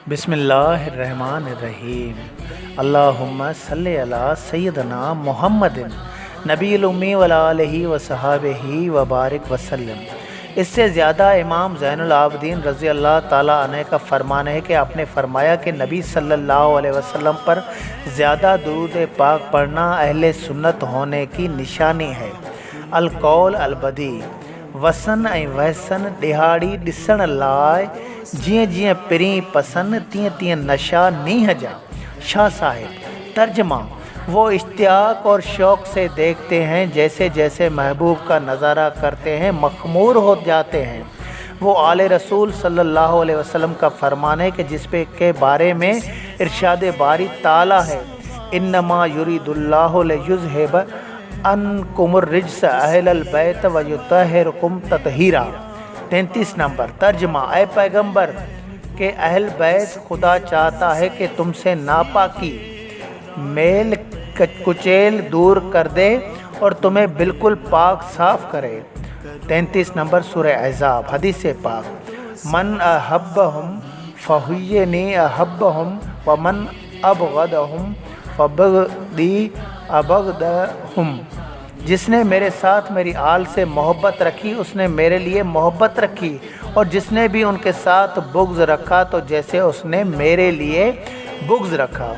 बिस्मिल्लाहिर्रहमानिर्रहीम। अल्लाहुम्मा सल्लि अला सय्यदना मुहम्मदिन नबील उम्मी व आलिहि व सहाबिहि व बारिक वसल्लम। इससे ज़्यादा इमाम ज़ैनुल आबिदीन रज़ी अल्लाह ताला अन्हु का फरमान है कि आपने फरमाया कि नबी सल्लल्लाहु अलैहि वसल्लम पर ज़्यादा दुरूद पाक पढ़ना अहले सुन्नत होने की निशानी है। अलकौल अलबदी वसन ऐं वहसन दिहाड़ी ॾिसण लाइ जीअं जीअं पिरी पसंद तीअं तीअं नशा नीह जा। शाह साहिब। तर्जमा, वो इश्तियाक और शौक़ से देखते हैं, जैसे जैसे महबूब का नज़ारा करते हैं मखमूर हो जाते हैं। वो आले रसूल सल्लल्लाहु अलैहि वसल्लम का फरमान है कि जिस पे के बारे में इरशाद बारी ताला है, इन्नमा युरीदुल्लाहु लियुज़हिब अनकुमुर रिज्स अहलल बैत व युतहिरकुम ततहीरा। 33 नंबर। तर्जमा, ऐ पैगंबर के अहल बैत, खुदा चाहता है कि तुमसे नापाकी मेल कुचेल दूर कर दे और तुम्हें बिल्कुल पाक साफ करे। 33 नंबर। सूरह अहज़ाब। हदीस पाक, मन अहब्बहुम फहुय्यनी अहब्बहुम व मन अबग़दहुम फबग़दी अबग़दहुम। जिसने मेरे साथ मेरी आल से मोहब्बत रखी उसने मेरे लिए मोहब्बत रखी, और जिसने भी उनके साथ बुग़्ज़ रखा तो जैसे उसने मेरे लिए बुग़्ज़ रखा।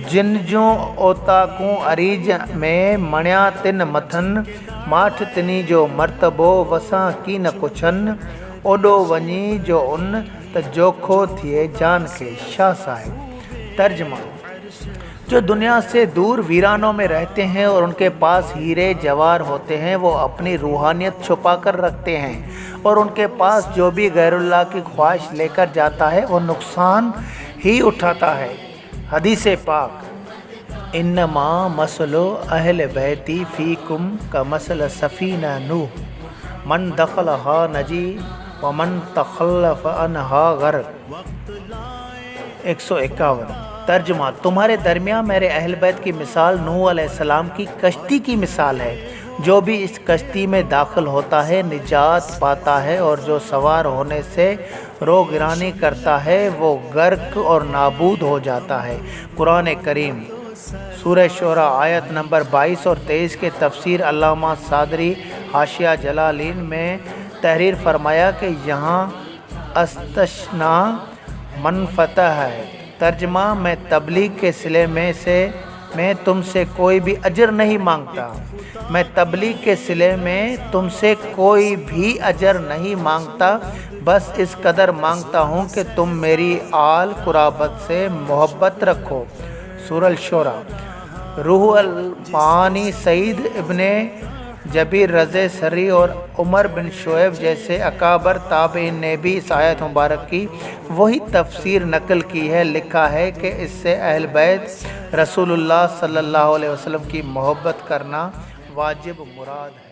जिन जो ओताकूं अरीज में मणिया तिन मथन, माठ तिनी जो मर्तबो वसां की न कुछन, ओडो वनी जो उन त जोखो थिए जान के। शाह साहिब। तर्जमा, जो दुनिया से दूर वीरानों में रहते हैं और उनके पास हीरे जवार होते हैं, वो अपनी रूहानियत छुपा कर रखते हैं, और उनके पास जो भी गैरुल्लाह की ख्वाहिश लेकर जाता है वो नुकसान ही उठाता है। हदीस पाक, इन्नमा मसलो अहल बैती फ़ीकुम का मसल सफ़ीना नूह, मन दखलहा नजी व मन तखल्लफ़ अनहा गर्क। 151। तर्जमा, तुम्हारे दरमियान मेरे अहल बैत की मिसाल नूह अलैहिस्सलाम की कश्ती की मिसाल है। जो भी इस कश्ती में दाखिल होता है निजात पाता है, और जो सवार होने से रोगिरानी करता है वो गर्क और नाबूद हो जाता है। कुरान करीम सूरह शुरा आयत नंबर 22 और 23 के तफसीर अल्लामा सादरी हाशिया जलालीन में तहरीर फरमाया कि यहाँ अस्तशना मनफता है। तर्जमा, मैं तबलीग के सिले में तुमसे कोई भी अजर नहीं मांगता। मैं तबलीग के सिले में तुमसे कोई भी अजर नहीं मांगता, बस इस कदर मांगता हूँ कि तुम मेरी आल कुराबत से मोहब्बत रखो। सूरह शुरा। रूह अल मानी सईद इब्ने जबीर रज़े सरी और उमर बिन शोएब जैसे अकाबर ताबईन ने भी इस आयत मुबारक की वही तफसीर नकल की है। लिखा है कि इससे अहल बैत रसूलुल्लाह सल्लल्लाहु अलैहि वसल्लम की मोहब्बत करना वाजिब मुराद है।